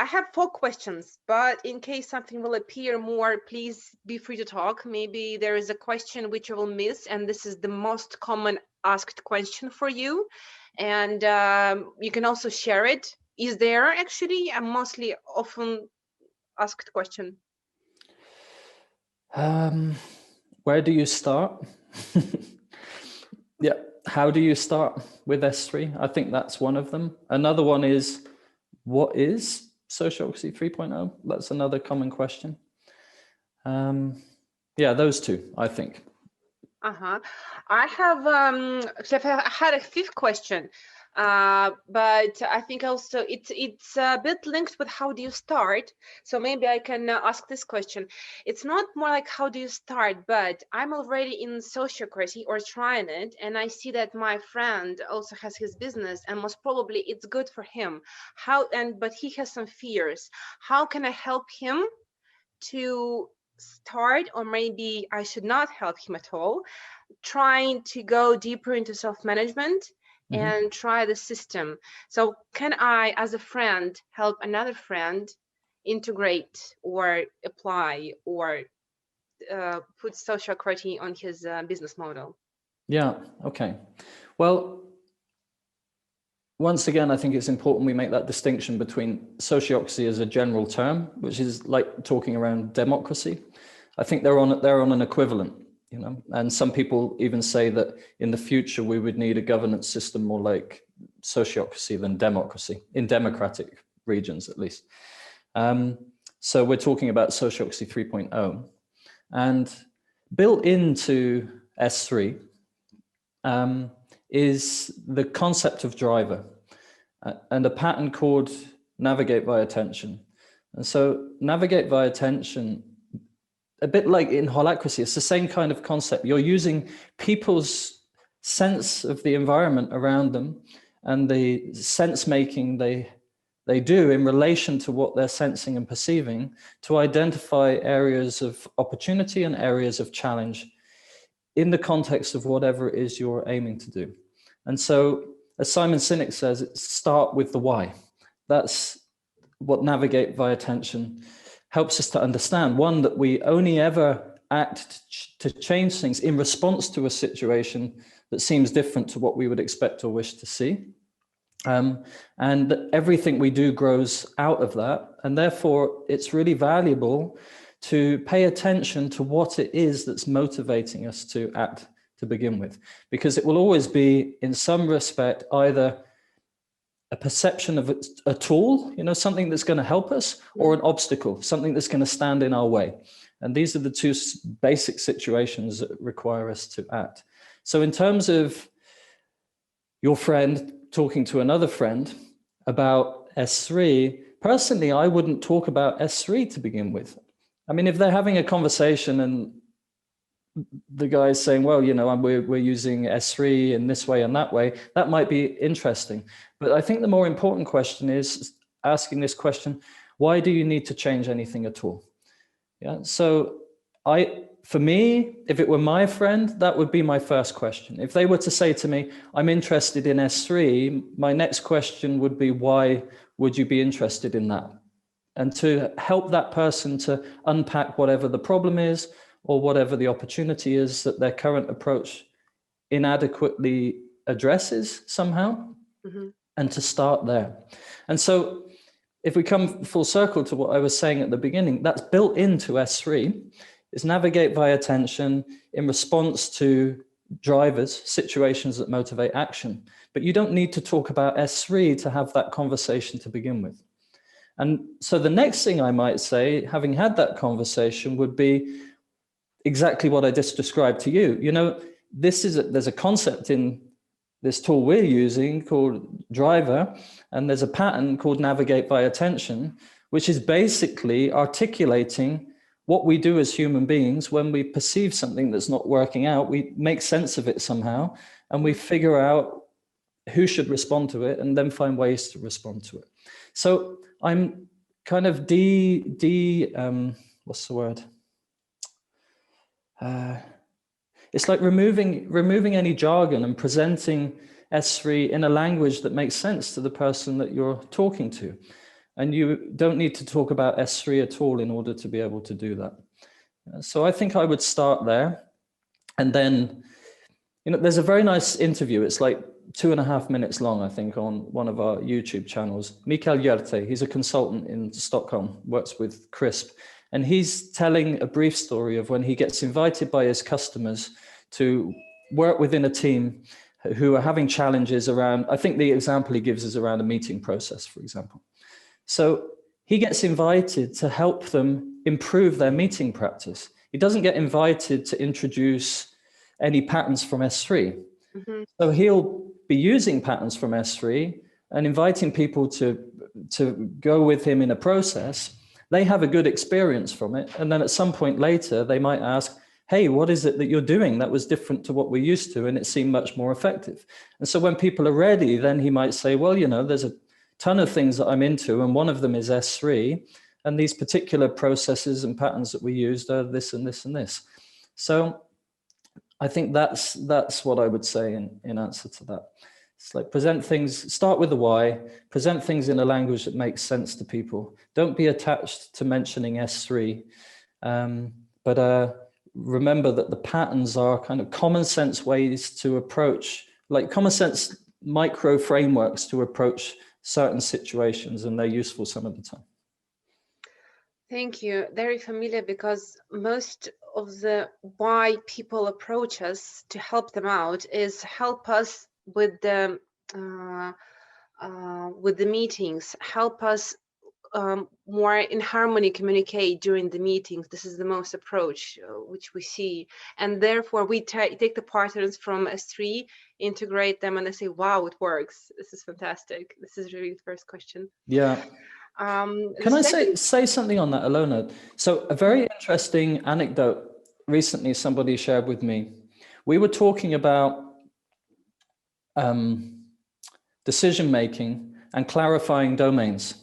I have 4 questions, but in case something will appear more, please be free to talk. Maybe there is a question which you will miss, and this is the most common asked question for you. And you can also share it. Is there actually a mostly often asked question? Where do you start? Yeah, how do you start with S3? I think that's one of them. Another one is, what is Sociocracy 3.0? That's another common question. Yeah, those two, I think. I have I had a 5th question, but I think also it's a bit linked with how do you start. So maybe I can ask this question. It's not more like how do you start, but I'm already in sociocracy or trying it, and I see that my friend also has his business, and most probably it's good for him. But he has some fears. How can I help him to start, or maybe I should not help him at all, trying to go deeper into self-management and try the system? So can I, as a friend, help another friend integrate or apply or put sociocracy on his business model? Yeah, okay. Well, once again, I think it's important we make that distinction between sociocracy as a general term, which is like talking around democracy. I think they're on an equivalent, you know, and some people even say that in the future we would need a governance system more like sociocracy than democracy, in democratic regions at least. So we're talking about Sociocracy 3.0, and built into S3 is the concept of driver and a pattern called navigate via attention. And so navigate via attention, a bit like in holacracy, it's the same kind of concept. You're using people's sense of the environment around them and the sense making they do in relation to what they're sensing and perceiving to identify areas of opportunity and areas of challenge in the context of whatever it is you're aiming to do. And so, as Simon Sinek says, it's start with the why. That's what navigate via attention helps us to understand. One, that we only ever act to change things in response to a situation that seems different to what we would expect or wish to see. And that everything we do grows out of that. And therefore, it's really valuable to pay attention to what it is that's motivating us to act to begin with, because it will always be, in some respect, either a perception of a tool, you know, something that's going to help us, or an obstacle, something that's going to stand in our way. And these are the two basic situations that require us to act. So in terms of your friend talking to another friend about S3, personally, I wouldn't talk about S3 to begin with. I mean, if they're having a conversation and the guy is saying, well, you know, we're using S3 in this way and that way, that might be interesting. But I think the more important question is asking this question, why do you need to change anything at all? Yeah. So for me, if it were my friend, that would be my first question. If they were to say to me, I'm interested in S3, my next question would be, why would you be interested in that? And to help that person to unpack whatever the problem is or whatever the opportunity is that their current approach inadequately addresses somehow, and to start there. And so if we come full circle to what I was saying at the beginning, that's built into S3, is navigate via attention in response to drivers, situations that motivate action. But you don't need to talk about S3 to have that conversation to begin with. And so the next thing I might say, having had that conversation, would be exactly what I just described to you. You know, there's a concept in this tool we're using called driver, and there's a pattern called navigate by attention, which is basically articulating what we do as human beings when we perceive something that's not working out. We make sense of it somehow, and we figure out who should respond to it and then find ways to respond to it. So I'm kind of what's the word? It's like removing any jargon and presenting S3 in a language that makes sense to the person that you're talking to. And you don't need to talk about S3 at all in order to be able to do that. So I think I would start there. And then, there's a very nice interview. It's like 2.5 minutes long, I think, on one of our YouTube channels. Mikael Hjerte, he's a consultant in Stockholm, works with CRISP. And he's telling a brief story of when he gets invited by his customers to work within a team who are having challenges around, I think the example he gives is around a meeting process, for example. So he gets invited to help them improve their meeting practice. He doesn't get invited to introduce any patterns from S3. Mm-hmm. So he'll be using patterns from S3 and inviting people to go with him in a process. They have a good experience from it. And then at some point later, they might ask, hey, what is it that you're doing that was different to what we're used to? And it seemed much more effective. And so when people are ready, then he might say, well, there's a ton of things that I'm into, and one of them is S3. And these particular processes and patterns that we used are this and this and this. So I think that's what I would say in answer to that. It's like present things, start with the why, present things in a language that makes sense to people. Don't be attached to mentioning S3, but remember that the patterns are kind of common sense ways to approach, like common sense micro frameworks to approach certain situations, and they're useful some of the time. Thank you. Very familiar, because most of the why people approach us to help them out is help us with the meetings, help us more in harmony communicate during the meetings. This is the most approach which we see, and therefore we take the patterns from S3, integrate them, and I say, wow, it works. This is fantastic. This is really the first question. Yeah. Can I say something on that, Alona? So a very interesting anecdote recently somebody shared with me. We were talking about decision making and clarifying domains.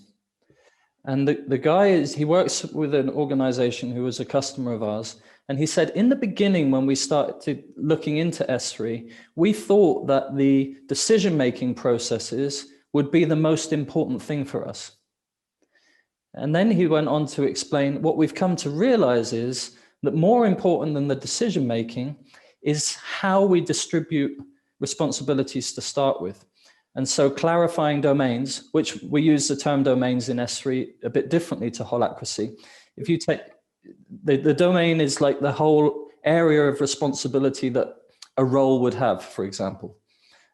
And the guy he works with an organization who was a customer of ours. And he said, in the beginning, when we started looking into S3, we thought that the decision-making processes would be the most important thing for us. And then he went on to explain what we've come to realize is that more important than the decision-making is how we distribute responsibilities to start with. And so clarifying domains, which we use the term domains in S3 a bit differently to holacracy. If you take the domain is like the whole area of responsibility that a role would have, for example.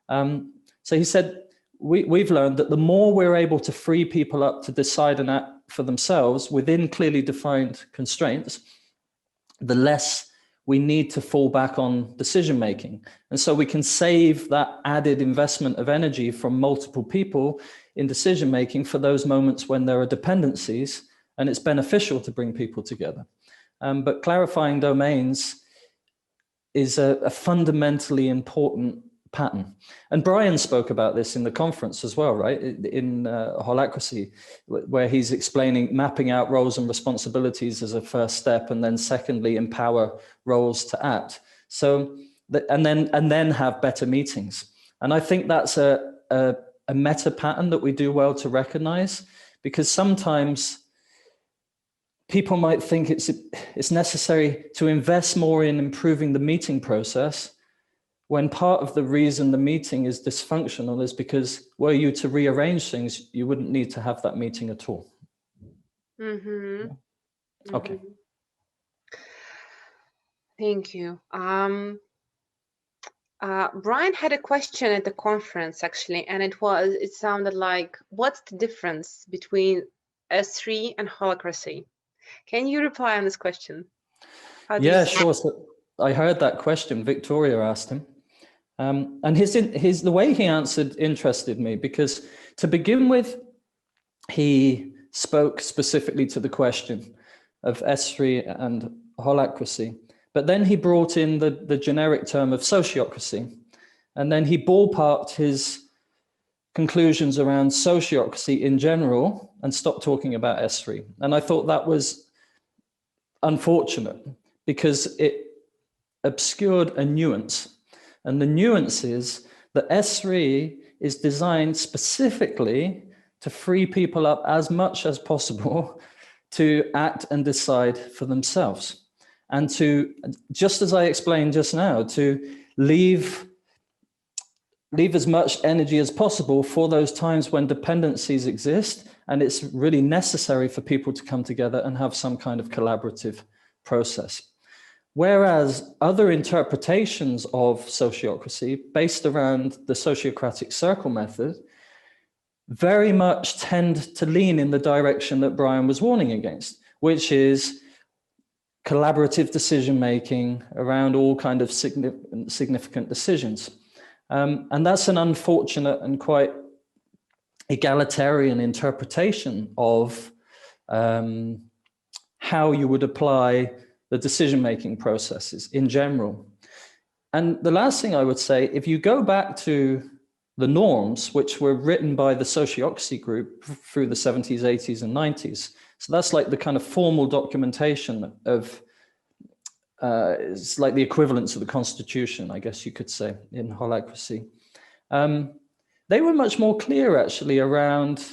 So he said, we've learned that the more we're able to free people up to decide and act for themselves within clearly defined constraints, the less we need to fall back on decision making. And so we can save that added investment of energy from multiple people in decision making for those moments when there are dependencies and it's beneficial to bring people together. But clarifying domains is a fundamentally important pattern. And Brian spoke about this in the conference as well, right? In holacracy, where he's explaining mapping out roles and responsibilities as a first step, and then secondly, empower roles to act. So, and then have better meetings. And I think that's a meta pattern that we do well to recognize, because sometimes people might think it's necessary to invest more in improving the meeting process, when part of the reason the meeting is dysfunctional is because were you to rearrange things, you wouldn't need to have that meeting at all. Mm-hmm. Yeah. Okay. Mm-hmm. Thank you. Brian had a question at the conference, actually, and it sounded like, what's the difference between S3 and holacracy? Can you reply on this question? Yeah, sure. So I heard that question. Victoria asked him. And the way he answered interested me, because to begin with, he spoke specifically to the question of S3 and holacracy, but then he brought in the generic term of sociocracy, and then he ballparked his conclusions around sociocracy in general and stopped talking about S3. And I thought that was unfortunate, because it obscured a nuance. And the nuance is that S3 is designed specifically to free people up as much as possible to act and decide for themselves. And to, just as I explained just now, to leave as much energy as possible for those times when dependencies exist and it's really necessary for people to come together and have some kind of collaborative process. Whereas other interpretations of sociocracy based around the sociocratic circle method very much tend to lean in the direction that Brian was warning against, which is collaborative decision-making around all kind of significant decisions. And that's an unfortunate and quite egalitarian interpretation of how you would apply the decision-making processes in general. And the last thing I would say, if you go back to the norms, which were written by the Sociocracy group through the 70s, 80s, and 90s, so that's like the kind of formal documentation of, it's like the equivalence of the Constitution, I guess you could say, in holacracy. They were much more clear, actually, around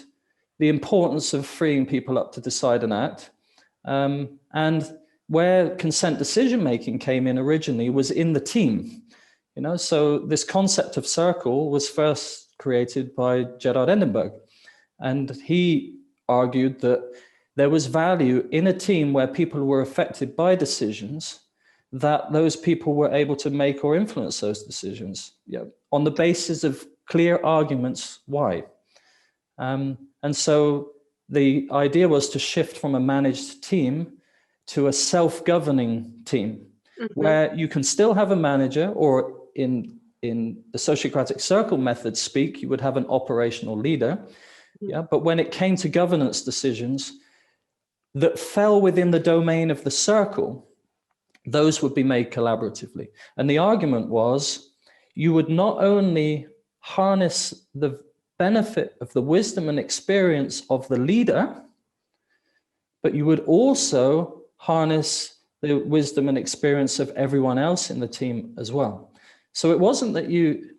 the importance of freeing people up to decide and act. And where consent decision-making came in originally was in the team. You know, so this concept of circle was first created by Gerard Endenberg. And he argued that there was value in a team where people were affected by decisions, that those people were able to make or influence those decisions, on the basis of clear arguments why. And so the idea was to shift from a managed team to a self-governing team, where you can still have a manager, or in the Sociocratic circle method speak, you would have an operational leader. But when it came to governance decisions that fell within the domain of the circle, those would be made collaboratively. And the argument was, you would not only harness the benefit of the wisdom and experience of the leader, but you would also harness the wisdom and experience of everyone else in the team as well. So it wasn't that you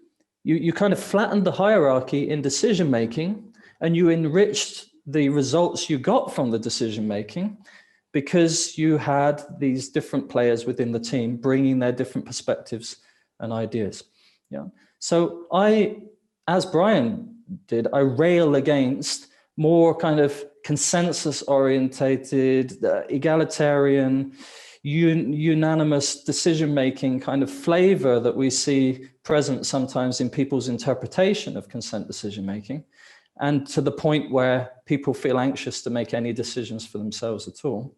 kind of flattened the hierarchy in decision-making and you enriched the results you got from the decision-making because you had these different players within the team bringing their different perspectives and ideas. So I, as Brian did, I rail against more kind of consensus-orientated, egalitarian, unanimous decision-making kind of flavor that we see present sometimes in people's interpretation of consent decision-making, and to the point where people feel anxious to make any decisions for themselves at all.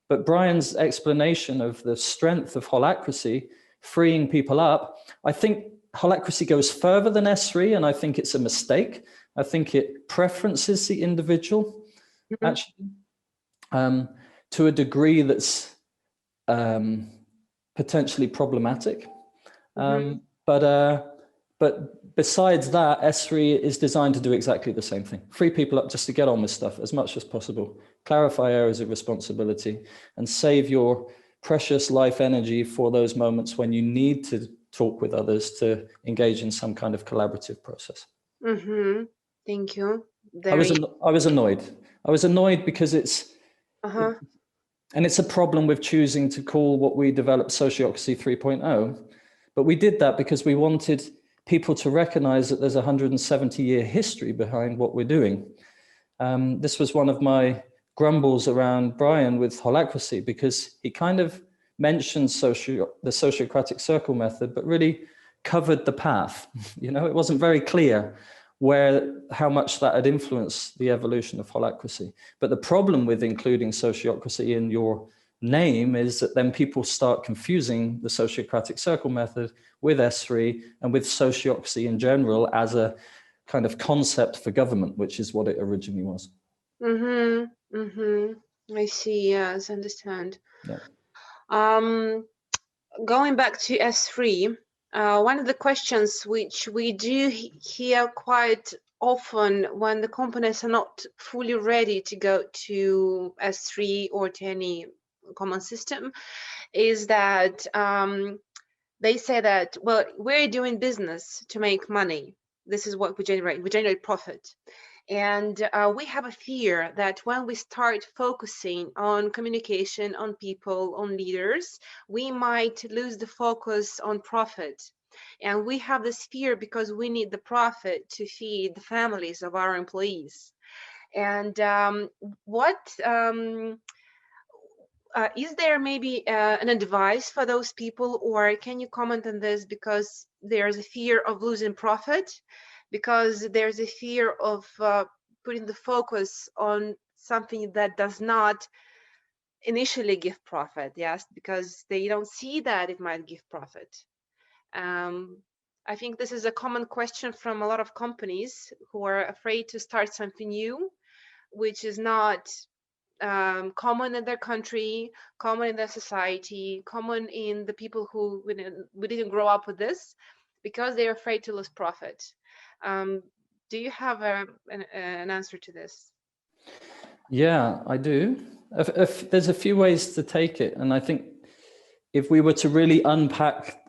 But Brian's explanation of the strength of holacracy, freeing people up, I think holacracy goes further than S3, and I think it's a mistake. I think it preferences the individual, actually, to a degree that's potentially problematic. But besides that, S3 is designed to do exactly the same thing. Free people up just to get on with stuff as much as possible, clarify areas of responsibility, and save your precious life energy for those moments when you need to talk with others to engage in some kind of collaborative process. Thank you. I was annoyed. I was annoyed because it's a problem with choosing to call what we developed Sociocracy 3.0. But we did that because we wanted people to recognize that there's a 170-year history behind what we're doing. This was one of my grumbles around Brian with holacracy, because he kind of mentioned the Sociocratic circle method, but really covered the path. You know, it wasn't very clear how much that had influenced the evolution of holacracy. But the problem with including sociocracy in your name is that then people start confusing the Sociocratic circle method with S3 and with sociocracy in general as a kind of concept for government, which is what it originally was. I see. Yes, I understand. Yeah. Going back to S3, one of the questions which we do hear quite often when the companies are not fully ready to go to S3 or to any common system is that they say that, well, we're doing business to make money. This is what we generate. We generate profit. And we have a fear that when we start focusing on communication, on people, on leaders, we might lose the focus on profit. And we have this fear because we need the profit to feed the families of our employees. And is there maybe an advice for those people, or can you comment on this? Because there's a fear of losing profit, because there's a fear of putting the focus on something that does not initially give profit, yes, because they don't see that it might give profit. I think this is a common question from a lot of companies who are afraid to start something new, which is not common in their country, common in their society, common in the people who we didn't grow up with this, because they're afraid to lose profit. Do you have an answer to this? Yeah, I do. There's a few ways to take it. And I think if we were to really unpack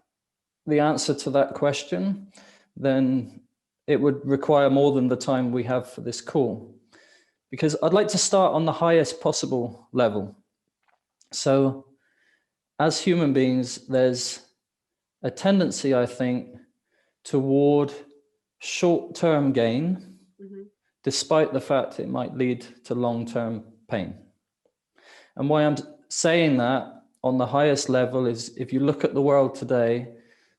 the answer to that question, then it would require more than the time we have for this call. Because I'd like to start on the highest possible level. So as human beings, there's a tendency, I think, toward short-term gain, despite the fact it might lead to long-term pain. And why I'm saying that on the highest level is, if you look at the world today,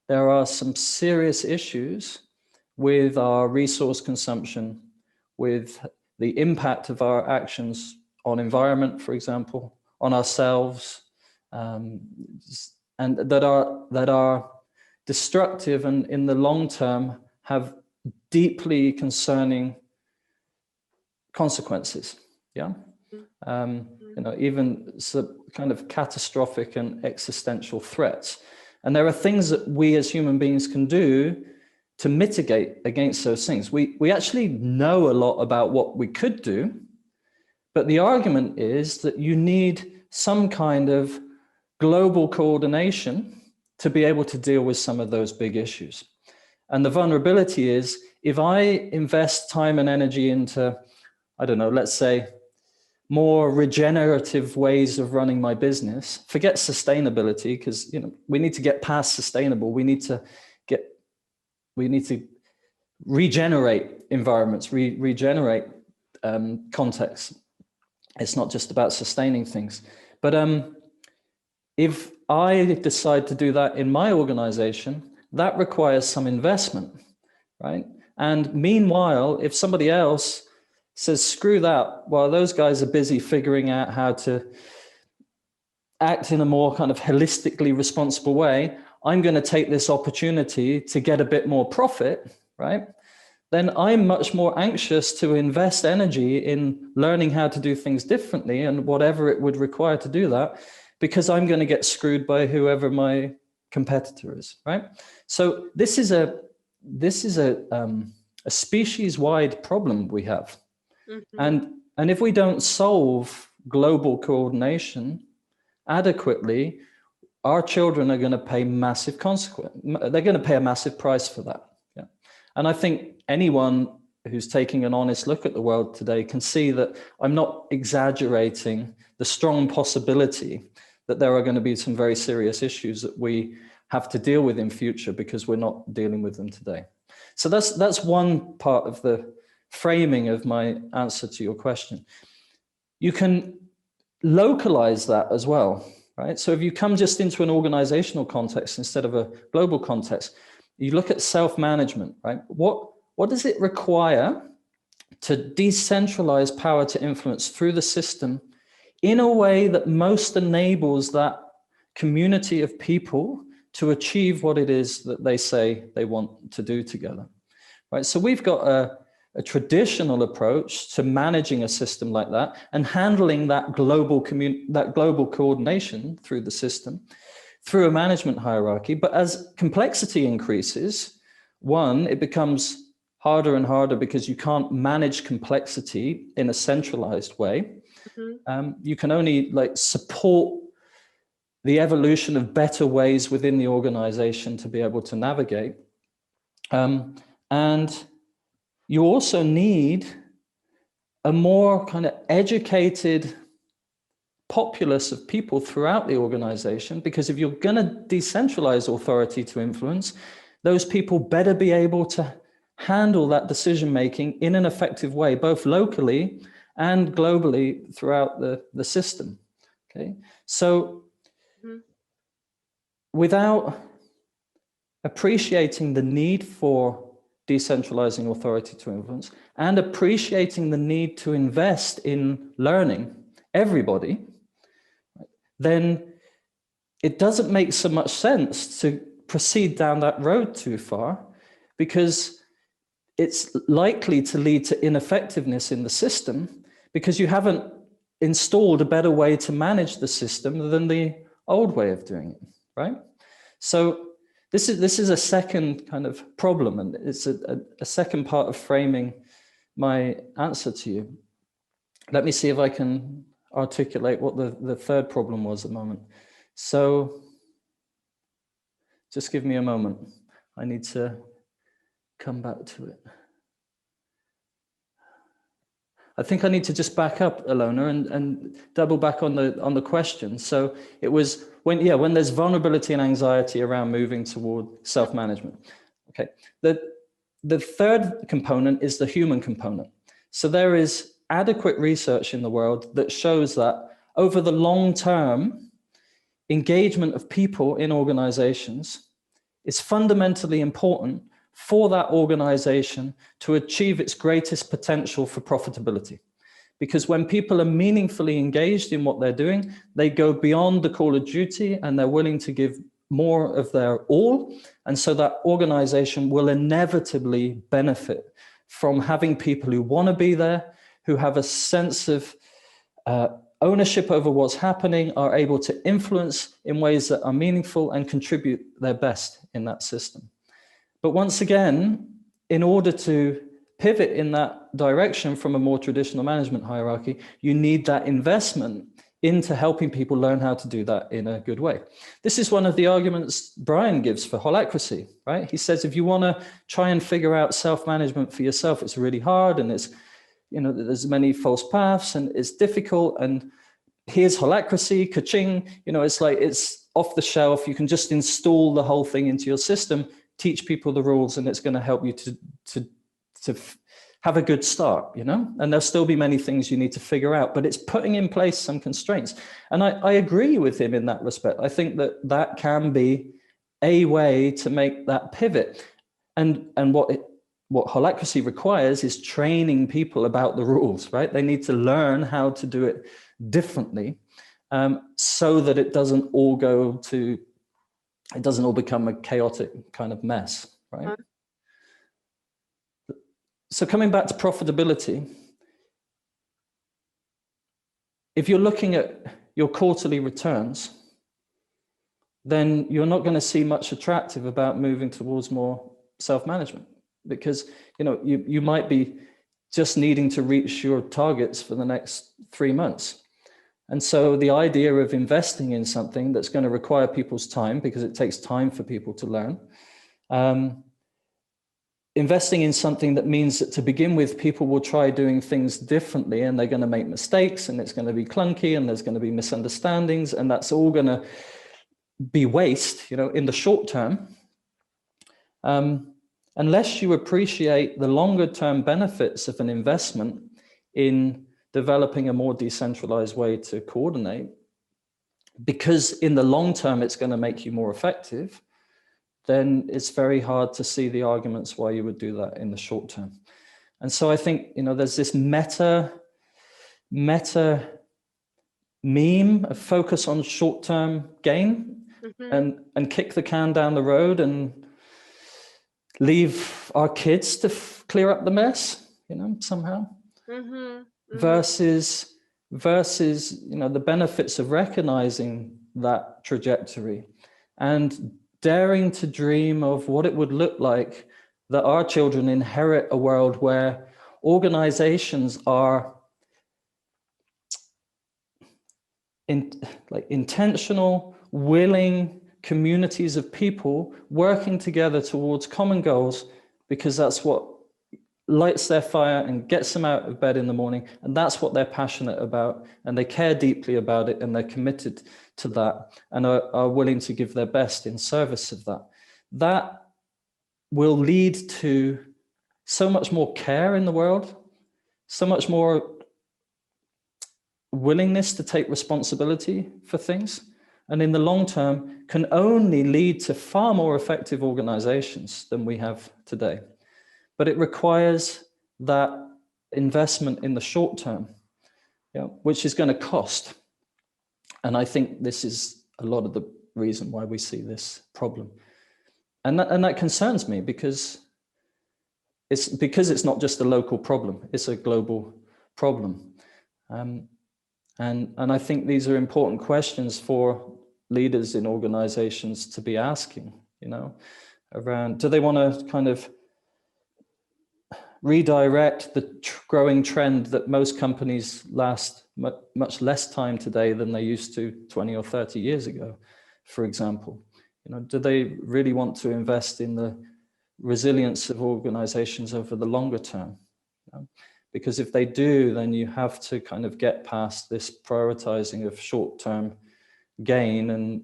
there are some serious issues with our resource consumption, with the impact of our actions on environment, for example, on ourselves, and that are destructive and in the long term have deeply concerning consequences. Yeah, even kind of catastrophic and existential threats. And there are things that we as human beings can do to mitigate against those things. We actually know a lot about what we could do, but the argument is that you need some kind of global coordination to be able to deal with some of those big issues. And the vulnerability is, if I invest time and energy into, I don't know, let's say, more regenerative ways of running my business, forget sustainability, because we need to get past sustainable. We need to regenerate environments, regenerate contexts. It's not just about sustaining things. But if I decide to do that in my organization, that requires some investment, right? And meanwhile, if somebody else says, screw that, while those guys are busy figuring out how to act in a more kind of holistically responsible way, I'm going to take this opportunity to get a bit more profit, right? Then I'm much more anxious to invest energy in learning how to do things differently and whatever it would require to do that, because I'm going to get screwed by whoever my competitor is, right? So this is a species-wide problem we have. And if we don't solve global coordination adequately, our children are going to pay massive consequence. They're going to pay a massive price for that. Yeah. And I think anyone who's taking an honest look at the world today can see that I'm not exaggerating the strong possibility that there are going to be some very serious issues that we have to deal with in future because we're not dealing with them today. So that's one part of the framing of my answer to your question. You can localize that as well, right? So if you come just into an organizational context instead of a global context, you look at self-management, right? What does it require to decentralize power to influence through the system in a way that most enables that community of people to achieve what it is that they say they want to do together, right? So we've got a traditional approach to managing a system like that and handling that global coordination through the system, through a management hierarchy. But as complexity increases, it becomes harder and harder because you can't manage complexity in a centralized way. You can only support the evolution of better ways within the organization to be able to navigate. And you also need a more kind of educated populace of people throughout the organization, because if you're going to decentralize authority to influence, those people better be able to handle that decision making in an effective way, both locally and globally throughout the system. Okay, so without appreciating the need for decentralizing authority to influence and appreciating the need to invest in learning everybody, then it doesn't make so much sense to proceed down that road too far, because it's likely to lead to ineffectiveness in the system, because you haven't installed a better way to manage the system than the old way of doing it, right? So this is a second kind of problem, and it's a second part of framing my answer to you. Let me see if I can articulate what the third problem was at the moment. So just give me a moment. I need to come back to it. I think I need to just back up, Alona, and double back on the question. So it was when there's vulnerability and anxiety around moving toward self-management. Okay. The third component is the human component. So there is adequate research in the world that shows that over the long term, engagement of people in organizations is fundamentally important for that organization to achieve its greatest potential for profitability. Because when people are meaningfully engaged in what they're doing, they go beyond the call of duty and they're willing to give more of their all. And so that organization will inevitably benefit from having people who want to be there, who have a sense of ownership over what's happening, are able to influence in ways that are meaningful and contribute their best in that system. But once again, in order to pivot in that direction from a more traditional management hierarchy, you need that investment into helping people learn how to do that in a good way. This is one of the arguments Brian gives for holacracy, right? He says, if you want to try and figure out self-management for yourself, it's really hard, and it's, there's many false paths and it's difficult, and here's holacracy, ka-ching, it's like, it's off the shelf. You can just install the whole thing into your system, teach people the rules, and it's going to help you to have a good start, and there'll still be many things you need to figure out, but it's putting in place some constraints. And I agree with him in that respect. I think that can be a way to make that pivot. And what holacracy requires is training people about the rules, right? They need to learn how to do it differently, so that it doesn't all become a chaotic kind of mess, right? So coming back to profitability, if you're looking at your quarterly returns, then you're not going to see much attractive about moving towards more self-management, because you might be just needing to reach your targets for the next 3 months. And so the idea of investing in something that's going to require people's time, because it takes time for people to learn, investing in something that means that to begin with, people will try doing things differently, and they're going to make mistakes, and it's going to be clunky, and there's going to be misunderstandings, and that's all going to be waste, in the short term. Unless you appreciate the longer term benefits of an investment in developing a more decentralized way to coordinate, because in the long term, it's going to make you more effective, then it's very hard to see the arguments why you would do that in the short term. And so I think, there's this meta meme of focus on short-term gain, and kick the can down the road and leave our kids to clear up the mess, somehow. Versus, the benefits of recognizing that trajectory and daring to dream of what it would look like that our children inherit a world where organizations are intentional, willing communities of people working together towards common goals, because that's what lights their fire and gets them out of bed in the morning, and that's what they're passionate about, and they care deeply about it, and they're committed to that, and are willing to give their best in service of that. That will lead to so much more care in the world, so much more willingness to take responsibility for things, and in the long term can only lead to far more effective organizations than we have today. But it requires that investment in the short term, which is going to cost. And I think this is a lot of the reason why we see this problem. And that concerns me, because it's not just a local problem, it's a global problem. And I think these are important questions for leaders in organizations to be asking, around, do they want to kind of redirect the growing trend that most companies last much less time today than they used to 20 or 30 years ago, for example? Do they really want to invest in the resilience of organizations over the longer term? Because if they do, then you have to kind of get past this prioritizing of short-term gain and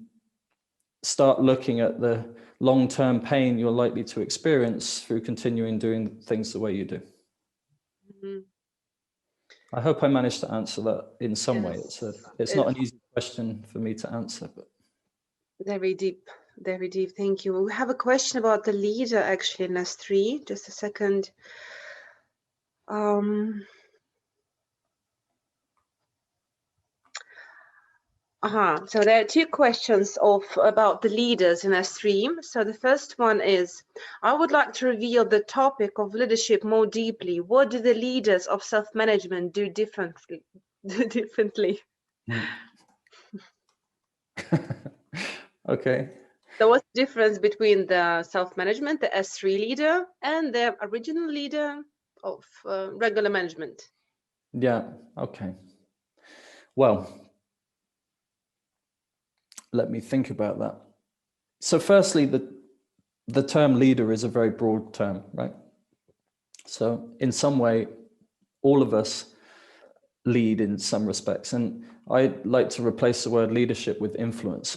start looking at the long-term pain you're likely to experience through continuing doing things the way you do. Mm-hmm. I hope I managed to answer that in some way. It's not an easy question for me to answer, but very deep. Very deep. Thank you. We have a question about the leader actually in S3. Just a second. So there are two questions about the leaders in S3. So the first one is, I would like to reveal the topic of leadership more deeply. What do the leaders of self-management do differently? Okay. So what's the difference between the self-management, the S3 leader, and the original leader of regular management? Yeah, okay. Well, let me think about that. So firstly, the term leader is a very broad term, right? So in some way, all of us lead in some respects. And I like to replace the word leadership with influence.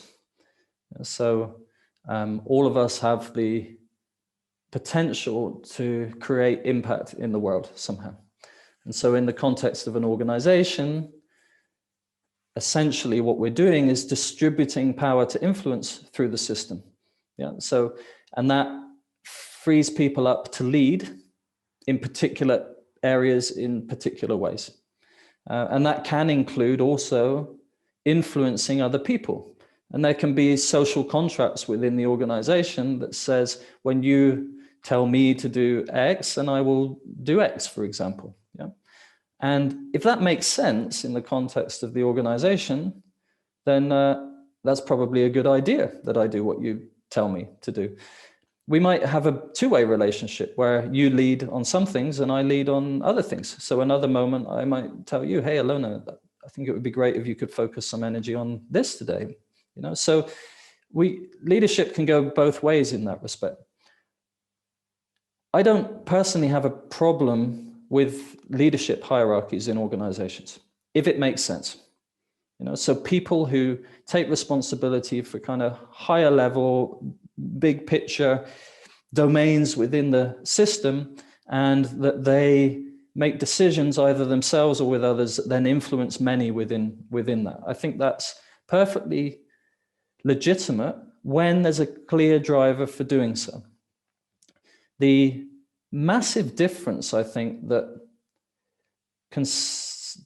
So all of us have the potential to create impact in the world somehow. And so in the context of an organization, essentially what we're doing is distributing power to influence through the system. So, and that frees people up to lead in particular areas in particular ways. And that can include also influencing other people. And there can be social contracts within the organization that says, when you tell me to do X, and I will do X, for example. And if that makes sense in the context of the organization, then that's probably a good idea that I do what you tell me to do. We might have a two-way relationship where you lead on some things and I lead on other things. So another moment I might tell you, hey, Alona, I think it would be great if you could focus some energy on this today. So leadership can go both ways in that respect. I don't personally have a problem with leadership hierarchies in organizations, if it makes sense. So people who take responsibility for kind of higher level, big picture domains within the system, and that they make decisions either themselves or with others that then influence many within that. I think that's perfectly legitimate when there's a clear driver for doing so. The massive difference, I think, that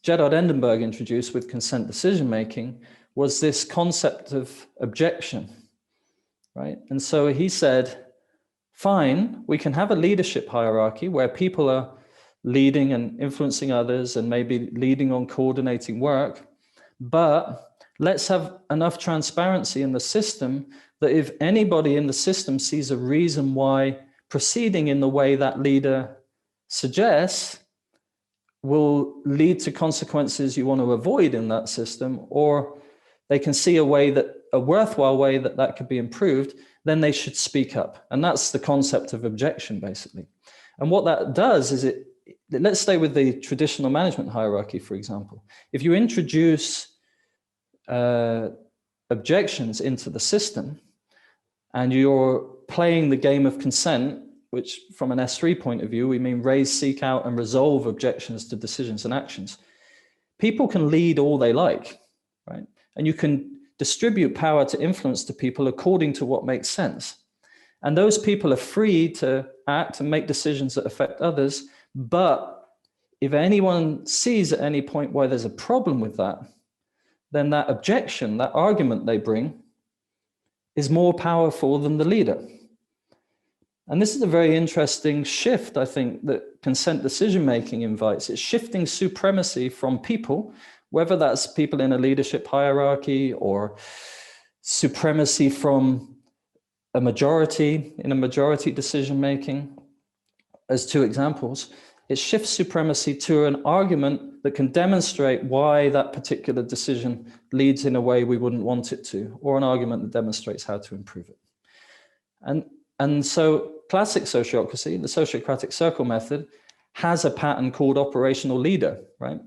Gerard Endenberg introduced with consent decision-making was this concept of objection, right? And so he said, fine, we can have a leadership hierarchy where people are leading and influencing others and maybe leading on coordinating work, but let's have enough transparency in the system that if anybody in the system sees a reason why proceeding in the way that leader suggests will lead to consequences you want to avoid in that system, or they can see a worthwhile way that could be improved, then they should speak up. And that's the concept of objection, basically. And what that does is let's stay with the traditional management hierarchy, for example. If you introduce objections into the system and you're playing the game of consent, which from an S3 point of view, we mean raise, seek out, and resolve objections to decisions and actions. People can lead all they like, right? And you can distribute power to influence to people according to what makes sense. And those people are free to act and make decisions that affect others. But if anyone sees at any point why there's a problem with that, then that objection, that argument they bring is more powerful than the leader. And this is a very interesting shift, I think, that consent decision-making invites. It's shifting supremacy from people, whether that's people in a leadership hierarchy or supremacy from a majority in a majority decision-making, as two examples. It shifts supremacy to an argument that can demonstrate why that particular decision leads in a way we wouldn't want it to, or an argument that demonstrates how to improve it. And so classic sociocracy, the sociocratic circle method, has a pattern called operational leader, right?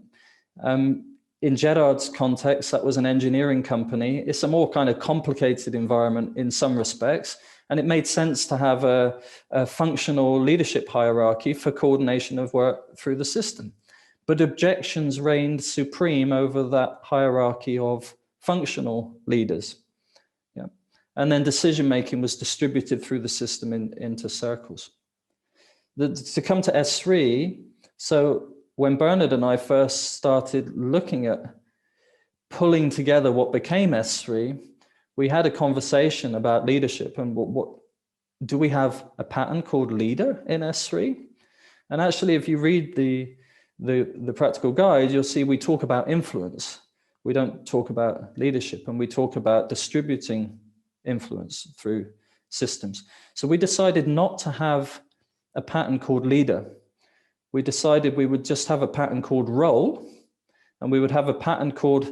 In Gerard's context, that was an engineering company. It's a more kind of complicated environment in some respects, and it made sense to have a functional leadership hierarchy for coordination of work through the system. But objections reigned supreme over that hierarchy of functional leaders. Yeah. And then decision-making was distributed through the system into circles. To come to S3, so when Bernard and I first started looking at pulling together what became S3, we had a conversation about leadership and what do we have a pattern called leader in S3? And actually, if you read the practical guide, you'll see we talk about influence. We don't talk about leadership, and we talk about distributing influence through systems. So we decided not to have a pattern called leader. We decided we would just have a pattern called role, and we would have a pattern called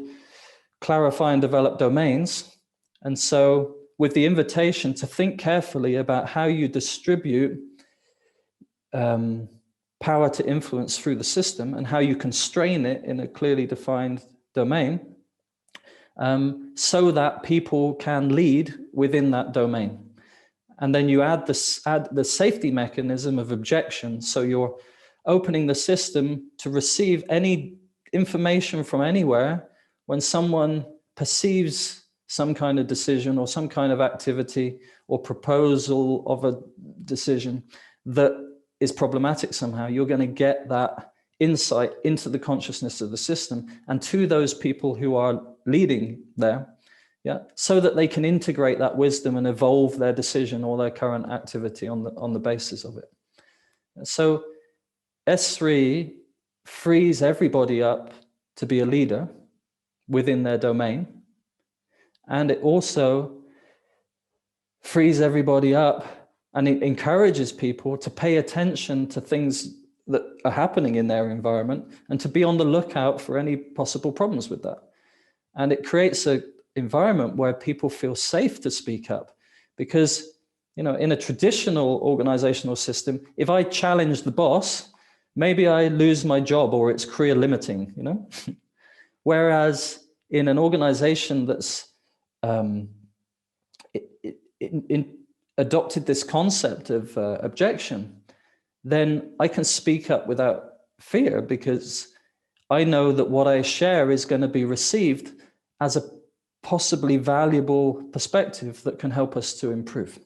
clarify and develop domains. And so with the invitation to think carefully about how you distribute power to influence through the system and how you constrain it in a clearly defined domain, so that people can lead within that domain. And then you add the safety mechanism of objection. So you're opening the system to receive any information from anywhere when someone perceives some kind of decision or some kind of activity or proposal of a decision that is problematic somehow. You're going to get that insight into the consciousness of the system and to those people who are leading there, yeah, so that they can integrate that wisdom and evolve their decision or their current activity on the basis of it. So S3 frees everybody up to be a leader within their domain. And it also frees everybody up and it encourages people to pay attention to things that are happening in their environment and to be on the lookout for any possible problems with that. And it creates an environment where people feel safe to speak up because, you know, in a traditional organizational system, if I challenge the boss, maybe I lose my job or it's career limiting, you know? Whereas in an organization that's adopted this concept of objection, then I can speak up without fear because I know that what I share is going to be received as a possibly valuable perspective that can help us to improve.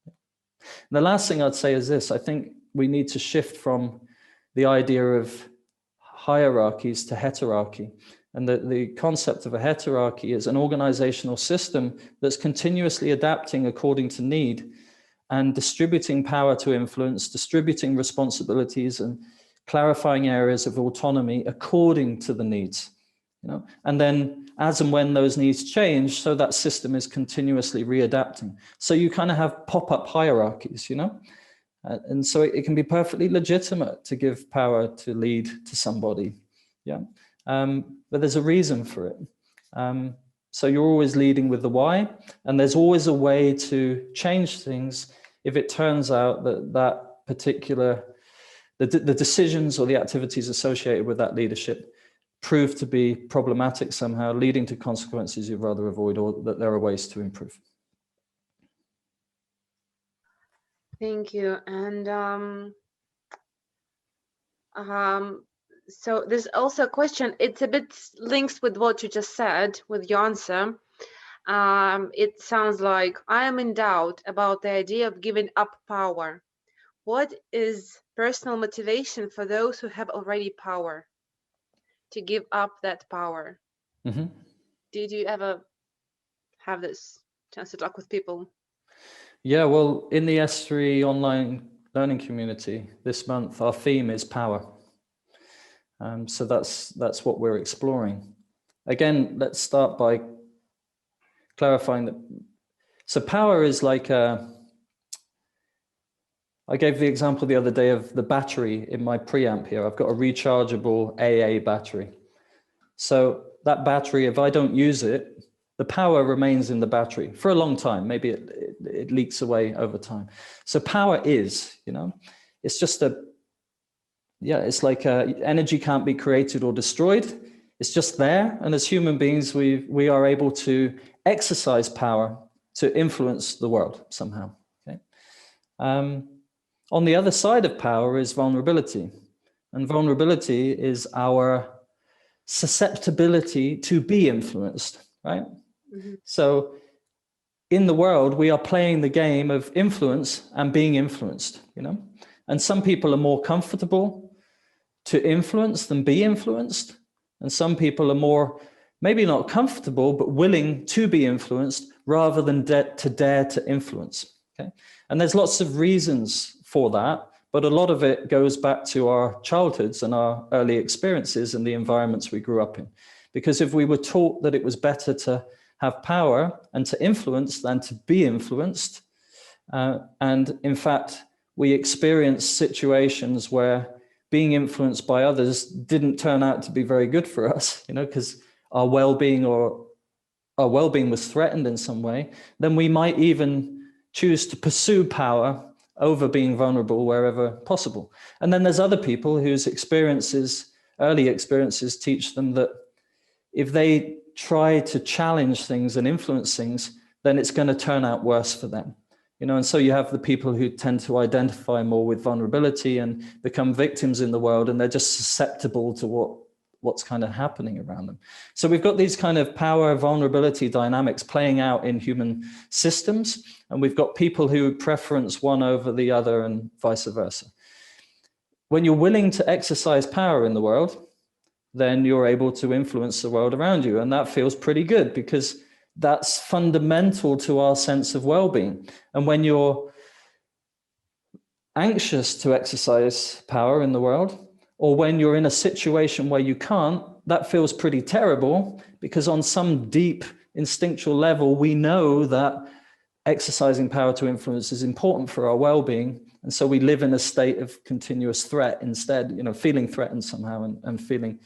And the last thing I'd say is this: I think we need to shift from the idea of hierarchies to heterarchy. And the concept of a heterarchy is an organizational system that's continuously adapting according to need and distributing power to influence, distributing responsibilities and clarifying areas of autonomy according to the needs. You know? And then as and when those needs change, so that system is continuously readapting. So you kind of have pop-up hierarchies, you know? And so it can be perfectly legitimate to give power to lead to somebody, yeah? But there's a reason for it. So you're always leading with the why, and there's always a way to change things if it turns out that that particular the decisions or the activities associated with that leadership prove to be problematic somehow, leading to consequences you'd rather avoid, or that there are ways to improve. Thank you. And so there's also a question, it's a bit linked with what you just said, with your answer. It sounds like, I am in doubt about the idea of giving up power. What is personal motivation for those who have already power to give up that power? Mm-hmm. Did you ever have this chance to talk with people? Yeah, well, in the S3 online learning community this month, our theme is power. So that's what we're exploring. Again, let's start by clarifying that. So power is like I gave the example the other day of the battery in my preamp here. I've got a rechargeable AA battery. So that battery, if I don't use it, the power remains in the battery for a long time. Maybe it leaks away over time. So power is, it's just it's like energy can't be created or destroyed. It's just there. And as human beings, we are able to exercise power to influence the world somehow. Okay. On the other side of power is vulnerability. And vulnerability is our susceptibility to be influenced, right? Mm-hmm. So in the world, we are playing the game of influence and being influenced, And some people are more comfortable to influence than be influenced. And some people are more, maybe not comfortable, but willing to be influenced rather than to dare to influence. Okay. And there's lots of reasons for that, but a lot of it goes back to our childhoods and our early experiences and the environments we grew up in. Because if we were taught that it was better to have power and to influence than to be influenced, and in fact, we experienced situations where being influenced by others didn't turn out to be very good for us, because our well-being was threatened in some way, then we might even choose to pursue power over being vulnerable wherever possible. And then there's other people whose early experiences teach them that if they try to challenge things and influence things, then it's going to turn out worse for them. And so you have the people who tend to identify more with vulnerability and become victims in the world, and they're just susceptible to what's kind of happening around them. So we've got these kind of power vulnerability dynamics playing out in human systems, and we've got people who preference one over the other and vice versa. When you're willing to exercise power in the world, then you're able to influence the world around you, and that feels pretty good because that's fundamental to our sense of well-being. And when you're anxious to exercise power in the world, or when you're in a situation where you can't, that feels pretty terrible, because on some deep instinctual level, we know that exercising power to influence is important for our well-being. And so we live in a state of continuous threat instead, feeling threatened somehow and feeling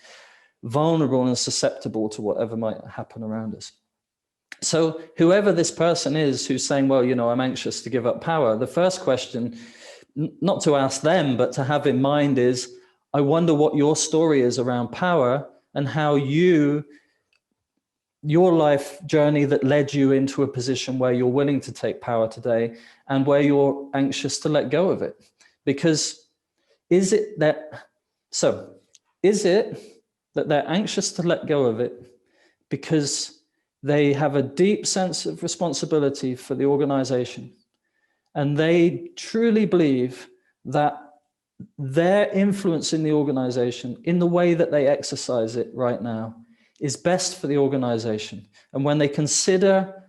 vulnerable and susceptible to whatever might happen around us. So whoever this person is who's saying, well, I'm anxious to give up power, the first question, not to ask them, but to have in mind is, I wonder what your story is around power and how your life journey that led you into a position where you're willing to take power today and where you're anxious to let go of it. Because is it that they're anxious to let go of it because they have a deep sense of responsibility for the organization, and they truly believe that their influence in the organization, in the way that they exercise it right now, is best for the organization? And when they consider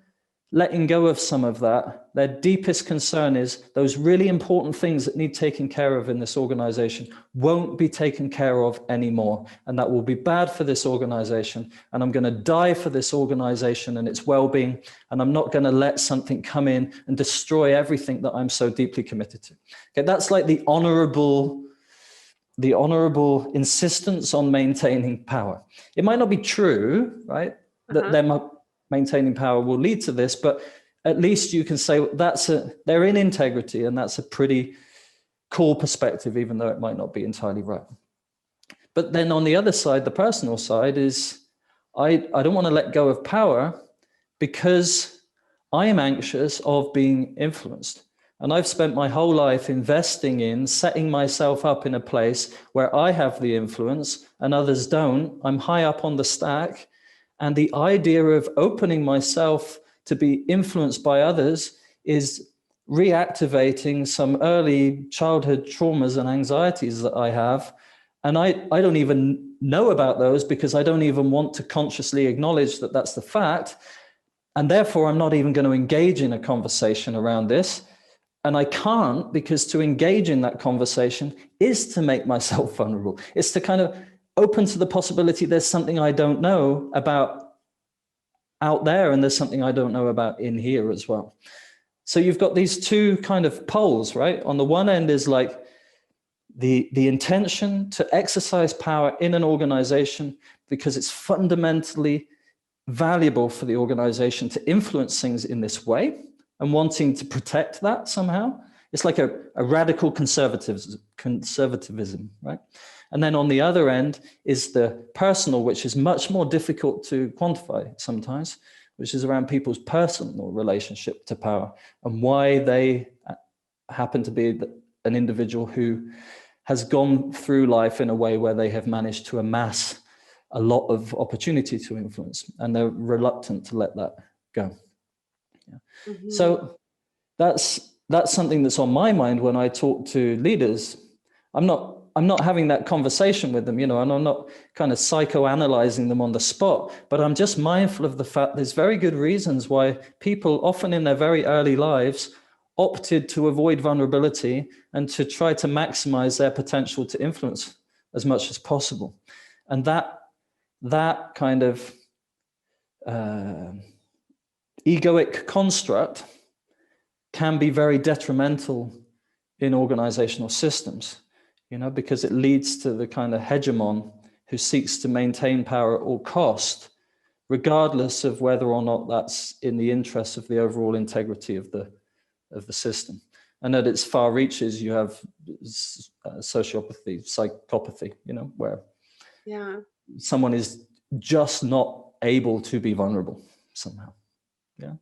letting go of some of that, their deepest concern is those really important things that need taken care of in this organization won't be taken care of anymore. And that will be bad for this organization. And I'm going to die for this organization and its well-being. And I'm not going to let something come in and destroy everything that I'm so deeply committed to. Okay, that's like the honorable insistence on maintaining power. It might not be true, right? That maintaining power will lead to this, but at least you can say they're in integrity, and that's a pretty core perspective, even though it might not be entirely right. But then on the other side, the personal side is, I don't want to let go of power because I am anxious of being influenced. And I've spent my whole life investing in setting myself up in a place where I have the influence and others don't. I'm high up on the stack. And the idea of opening myself to be influenced by others is reactivating some early childhood traumas and anxieties that I have. And I don't even know about those because I don't even want to consciously acknowledge that that's the fact. And therefore, I'm not even going to engage in a conversation around this. And I can't, because to engage in that conversation is to make myself vulnerable. It's to kind of open to the possibility there's something I don't know about out there, and there's something I don't know about in here as well. So you've got these two kind of poles, right? On the one end is like the intention to exercise power in an organization because it's fundamentally valuable for the organization to influence things in this way, and wanting to protect that somehow. It's like a radical conservatism, right? And then on the other end is the personal, which is much more difficult to quantify sometimes, which is around people's personal relationship to power and why they happen to be an individual who has gone through life in a way where they have managed to amass a lot of opportunity to influence, and they're reluctant to let that go. Yeah. Mm-hmm. So that's something that's on my mind when I talk to leaders. I'm not having that conversation with them, and I'm not kind of psychoanalyzing them on the spot, but I'm just mindful of the fact there's very good reasons why people often in their very early lives opted to avoid vulnerability and to try to maximize their potential to influence as much as possible. And that kind of egoic construct can be very detrimental in organizational systems, because it leads to the kind of hegemon who seeks to maintain power at all cost, regardless of whether or not that's in the interest of the overall integrity of the system. And at its far reaches, you have sociopathy, psychopathy, where someone is just not able to be vulnerable somehow. Yeah.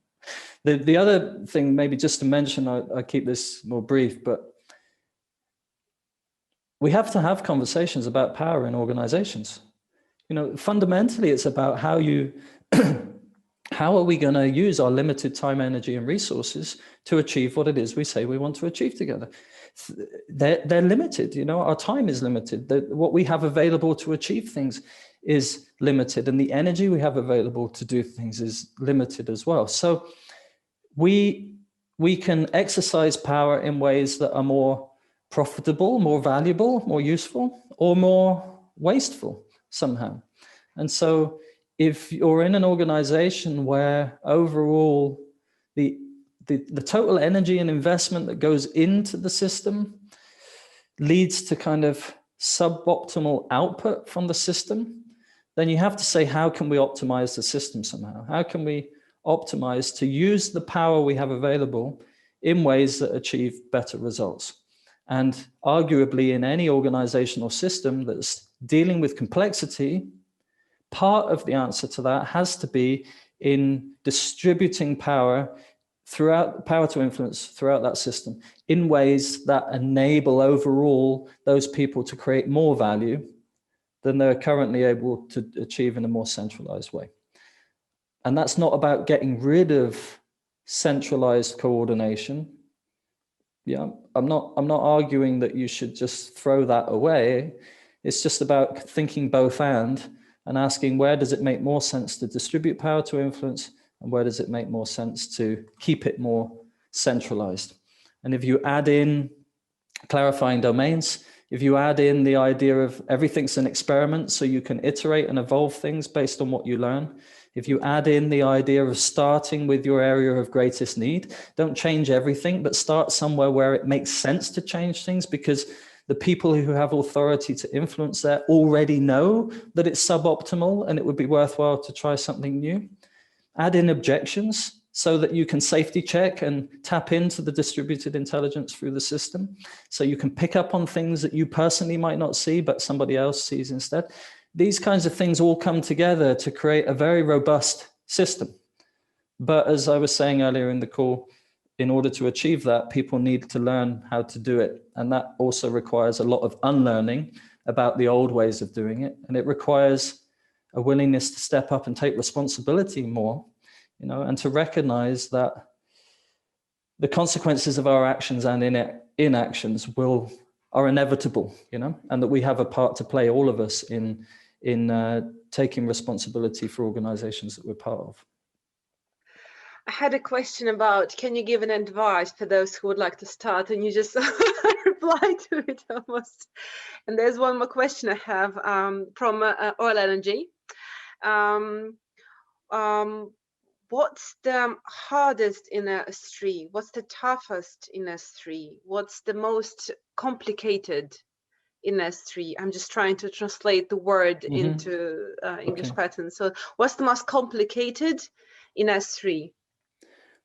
The other thing, maybe just to mention, I keep this more brief, but we have to have conversations about power in organizations. Fundamentally, it's about how are we going to use our limited time, energy, and resources to achieve what it is we say we want to achieve together. They're limited, our time is limited. What we have available to achieve things is limited, and the energy we have available to do things is limited as well. So we can exercise power in ways that are more profitable, more valuable, more useful, or more wasteful somehow. And so if you're in an organization where overall the total energy and investment that goes into the system leads to kind of suboptimal output from the system, then you have to say, how can we optimize the system somehow? How can we optimize to use the power we have available in ways that achieve better results? And arguably in any organizational system that's dealing with complexity, part of the answer to that has to be in distributing power to influence throughout that system in ways that enable overall those people to create more value than they're currently able to achieve in a more centralized way. And that's not about getting rid of centralized coordination. Yeah, I'm not arguing that you should just throw that away. It's just about thinking both and asking, where does it make more sense to distribute power to influence, and where does it make more sense to keep it more centralized? And if you add in clarifying domains, if you add in the idea of everything's an experiment, so you can iterate and evolve things based on what you learn, if you add in the idea of starting with your area of greatest need, don't change everything, but start somewhere where it makes sense to change things, because the people who have authority to influence there already know that it's suboptimal and it would be worthwhile to try something new. Add in objections so that you can safety check and tap into the distributed intelligence through the system. So you can pick up on things that you personally might not see, but somebody else sees instead. These kinds of things all come together to create a very robust system. But as I was saying earlier in the call, in order to achieve that, people need to learn how to do it. And that also requires a lot of unlearning about the old ways of doing it. And it requires a willingness to step up and take responsibility more, you know, and to recognize that the consequences of our actions and inactions are inevitable, you know, and that we have a part to play, all of us, in taking responsibility for organizations that we're part of. I had a question about, can you give an advice for those who would like to start? And you just replied to it almost. And there's one more question I have from Oil Energy. What's the hardest in S3? What's the toughest in S3? What's the most complicated in S3? I'm just trying to translate the word into English pattern. So what's the most complicated in S3?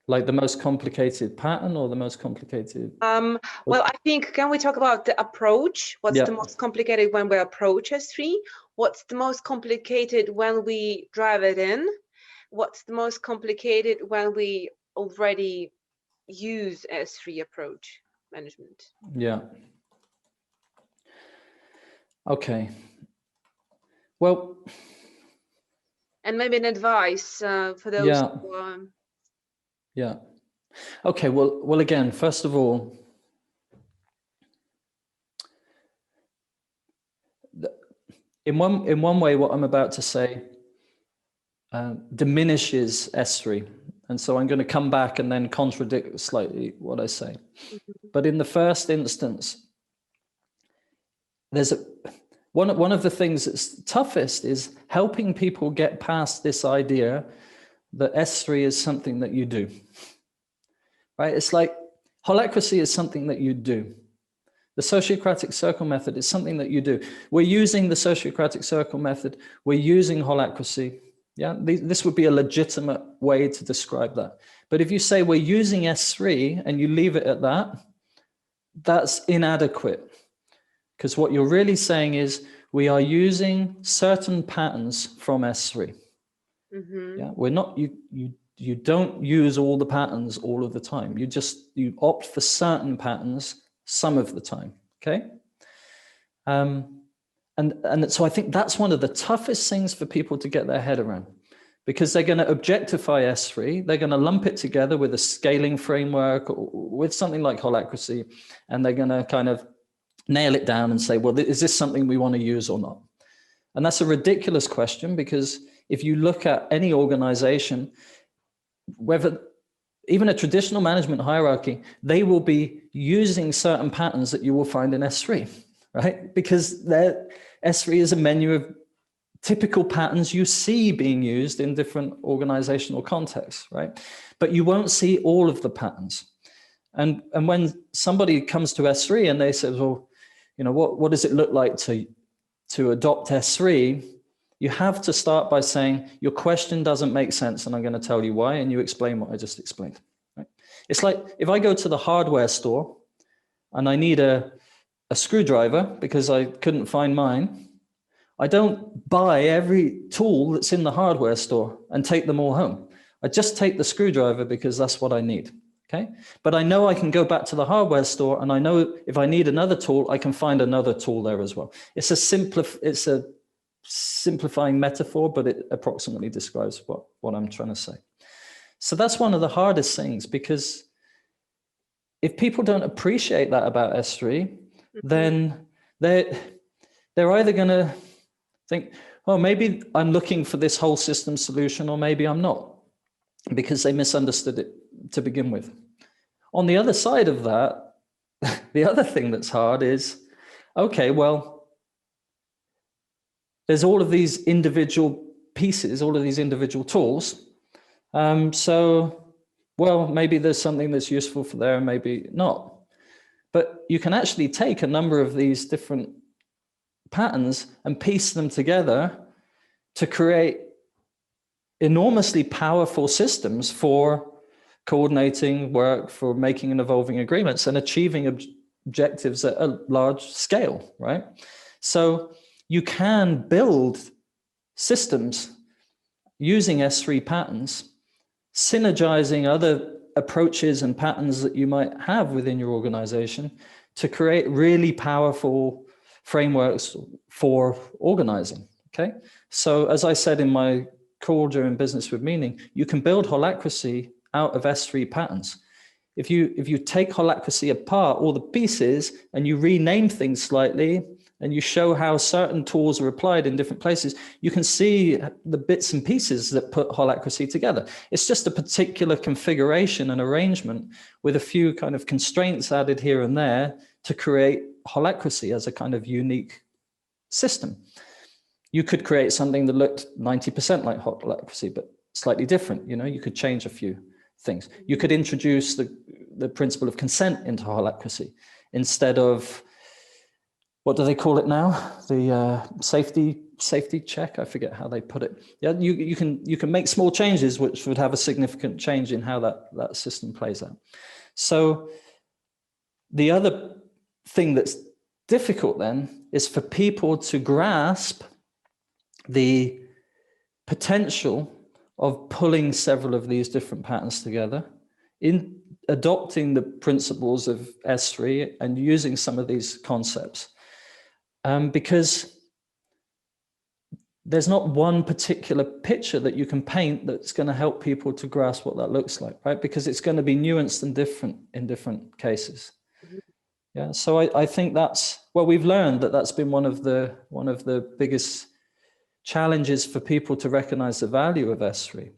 Like the most complicated pattern or the most complicated? Well, I think, can we talk about the approach? What's the most complicated when we approach S3? What's the most complicated when we drive it in? What's the most complicated when we already use S3 approach management? Yeah. Okay. Well. And maybe an advice for those who Yeah. Okay. Well, again, first of all, in one way, what I'm about to say diminishes S3, and so I'm going to come back and then contradict slightly what I say. But in the first instance, there's one of the things that's toughest is helping people get past this idea that S3 is something that you do, right? It's like holacracy is something that you do. The sociocratic circle method is something that you do. We're using the sociocratic circle method. We're using holacracy. Yeah, this would be a legitimate way to describe that. But if you say we're using S3 and you leave it at that, that's inadequate. Because what you're really saying is we are using certain patterns from S3. Yeah, we're not, you don't use all the patterns all of the time. You opt for certain patterns some of the time. Okay. And so I think that's one of the toughest things for people to get their head around, because they're going to objectify S3. They're going to lump it together with a scaling framework or with something like holacracy, and they're going to kind of nail it down and say, well, is this something we want to use or not? And that's a ridiculous question, because if you look at any organization, whether even a traditional management hierarchy, they will be using certain patterns that you will find in S3, right? Because S3 is a menu of typical patterns you see being used in different organizational contexts, right? But you won't see all of the patterns. And when somebody comes to S3 and they say, well, you know, what does it look like to adopt S3? You have to start by saying, your question doesn't make sense, and I'm going to tell you why, and you explain what I just explained. Right? It's like if I go to the hardware store and I need a screwdriver because I couldn't find mine, I don't buy every tool that's in the hardware store and take them all home. I just take the screwdriver because that's what I need. Okay, but I know I can go back to the hardware store, and I know if I need another tool, I can find another tool there as well. It's a simplifying metaphor, but it approximately describes what I'm trying to say. So that's one of the hardest things, because if people don't appreciate that about S3, then they're either going to think, oh, maybe I'm looking for this whole system solution, or maybe I'm not, because they misunderstood it to begin with. On the other side of that, the other thing that's hard is, okay, well, there's all of these individual pieces, all of these individual tools. So, well, maybe there's something that's useful for there, and maybe not. But you can actually take a number of these different patterns and piece them together to create enormously powerful systems for coordinating work, for making and evolving agreements and achieving objectives at a large scale, right? So you can build systems using S3 patterns, synergizing other approaches and patterns that you might have within your organization to create really powerful frameworks for organizing, okay? So as I said in my call during Business with Meaning, you can build holacracy out of S3 patterns. If you take holacracy apart, all the pieces, and you rename things slightly, and you show how certain tools are applied in different places, you can see the bits and pieces that put holacracy together. It's just a particular configuration and arrangement with a few kind of constraints added here and there to create holacracy as a kind of unique system. You could create something that looked 90% like holacracy, but slightly different. You know, you could change a few things. You could introduce the principle of consent into holacracy instead of, what do they call it now? The safety check. I forget how they put it. Yeah, you can make small changes which would have a significant change in how that system plays out. So the other thing that's difficult then is for people to grasp the potential of pulling several of these different patterns together, in adopting the principles of S3 and using some of these concepts. Because there's not one particular picture that you can paint that's going to help people to grasp what that looks like, right? Because it's going to be nuanced and different in different cases. Yeah, so I think that's, well, we've learned that that's been one of the biggest challenges for people to recognize the value of S3.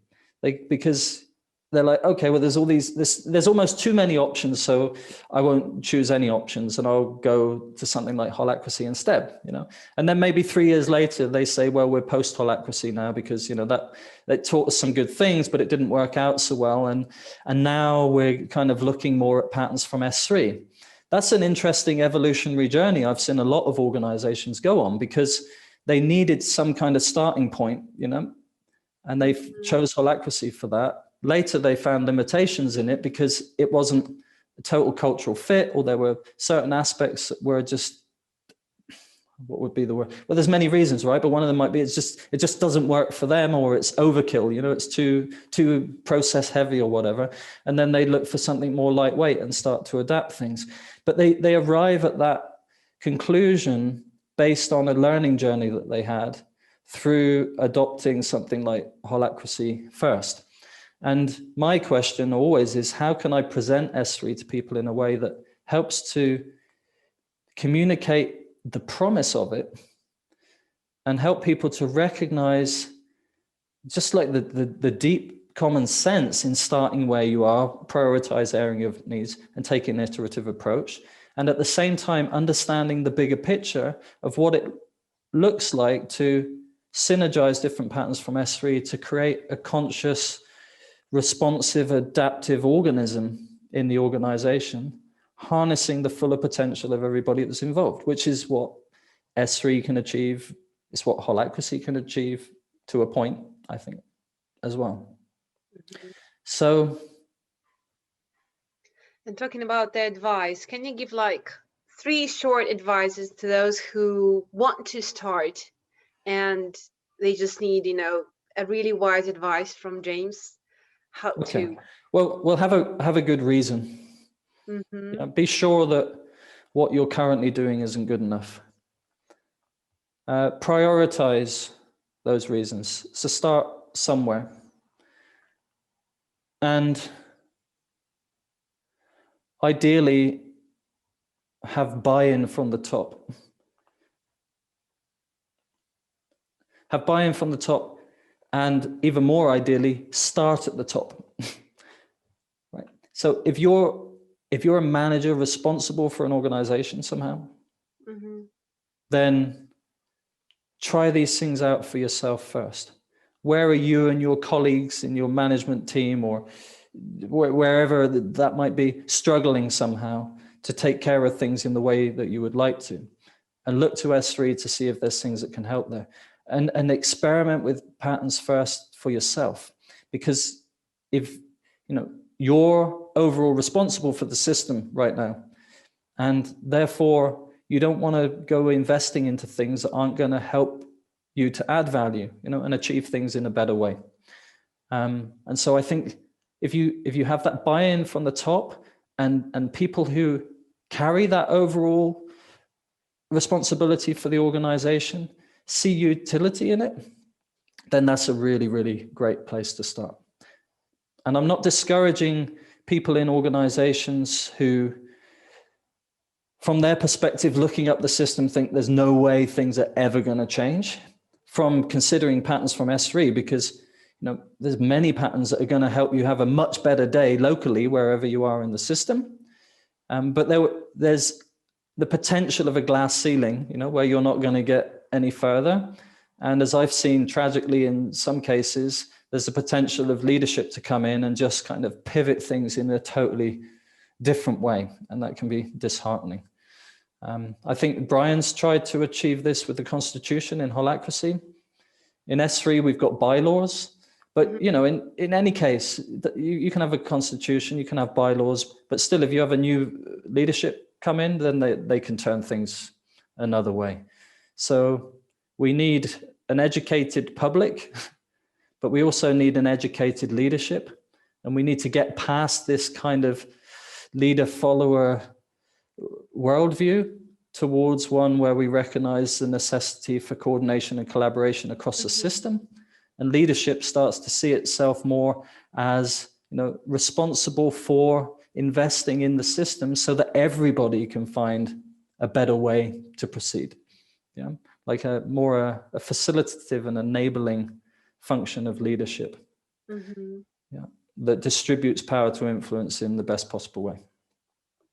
Because they're like, okay, well, there's almost too many options, so I won't choose any options and I'll go to something like holacracy instead, you know? And then maybe 3 years later, they say, well, we're post-holacracy now because, you know, that taught us some good things, but it didn't work out so well. And now we're kind of looking more at patterns from S3. That's an interesting evolutionary journey I've seen a lot of organizations go on, because they needed some kind of starting point, you know, and they chose holacracy for that. Later, they found limitations in it because it wasn't a total cultural fit, or there were certain aspects that were just, what would be the word? Well, there's many reasons, right? But one of them might be it just doesn't work for them, or it's overkill, you know, it's too process heavy or whatever. And then they look for something more lightweight and start to adapt things. But they arrive at that conclusion based on a learning journey that they had through adopting something like holacracy first. And my question always is, how can I present S3 to people in a way that helps to communicate the promise of it and help people to recognize just like the deep common sense in starting where you are, prioritize area of needs and taking an iterative approach. And at the same time, understanding the bigger picture of what it looks like to synergize different patterns from S3 to create a conscious, responsive, adaptive organism in the organization, harnessing the fuller potential of everybody that's involved, which is what S3 can achieve. It's what holacracy can achieve to a point, I think, as well. So. And talking about the advice, can you give like 3 short advices to those who want to start and they just need, you know, a really wise advice from James? How to? Well, have a good reason. Yeah, be sure that what you're currently doing isn't good enough. Prioritize those reasons. So start somewhere. And ideally, have buy-in from the top. Have buy-in from the top, and even more ideally, start at the top. Right. So if you're a manager responsible for an organization somehow, then try these things out for yourself first. Where are you and your colleagues in your management team, or wherever that might be, struggling somehow to take care of things in the way that you would like to? And look to S3 to see if there's things that can help there. And experiment with patterns first for yourself. Because if, you know, you're overall responsible for the system right now. And therefore, you don't want to go investing into things that aren't going to help you to add value, and achieve things in a better way. And so I think if you have that buy-in from the top, and people who carry that overall responsibility for the organization see utility in it, then that's a really, really great place to start. And I'm not discouraging people in organizations who, from their perspective, looking up the system, think there's no way things are ever going to change, from considering patterns from S3, because there's many patterns that are going to help you have a much better day locally, wherever you are in the system. But there's the potential of a glass ceiling, where you're not going to get any further. And as I've seen tragically in some cases, there's the potential of leadership to come in and just kind of pivot things in a totally different way. And that can be disheartening. I think Brian's tried to achieve this with the Constitution in holacracy. In S3, we've got bylaws. But, in any case, you can have a Constitution, you can have bylaws, but still, if you have a new leadership come in, then they can turn things another way. So we need an educated public, but we also need an educated leadership. And we need to get past this kind of leader-follower worldview towards one where we recognize the necessity for coordination and collaboration across the system. And leadership starts to see itself more as, responsible for investing in the system so that everybody can find a better way to proceed. Yeah, like a facilitative and enabling function of leadership. Yeah, that distributes power to influence in the best possible way.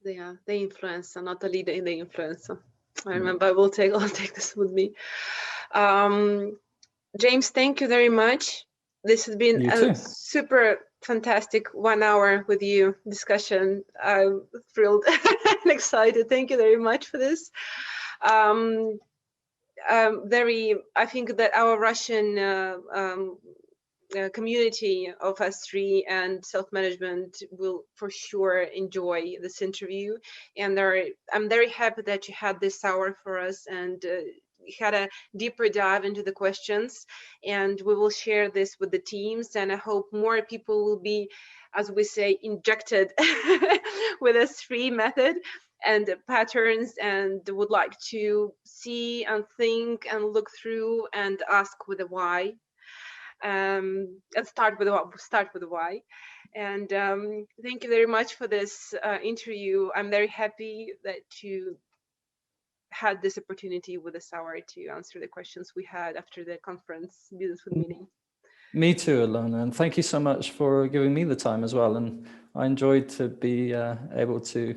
Yeah, the influencer, not the leader in the influencer. I remember. I'll take this with me. James, thank you very much. This has been a super fantastic 1 hour with you discussion. I'm thrilled and excited. Thank you very much for this. I think that our Russian community of S3 and self-management will for sure enjoy this interview. And I'm very happy that you had this hour for us and had a deeper dive into the questions, and we will share this with the teams, and I hope more people will be, as we say, injected with S3 method and patterns, and would like to see and think and look through and ask with a why, and start with the why. And thank you very much for this interview. I'm very happy that you had this opportunity with us hour to answer the questions we had after the conference business meeting. Me too, Alona, and thank you so much for giving me the time as well. And I enjoyed to be able to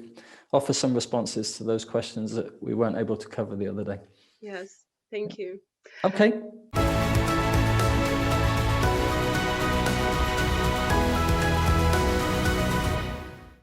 offer some responses to those questions that we weren't able to cover the other day. Yes, thank you. Okay.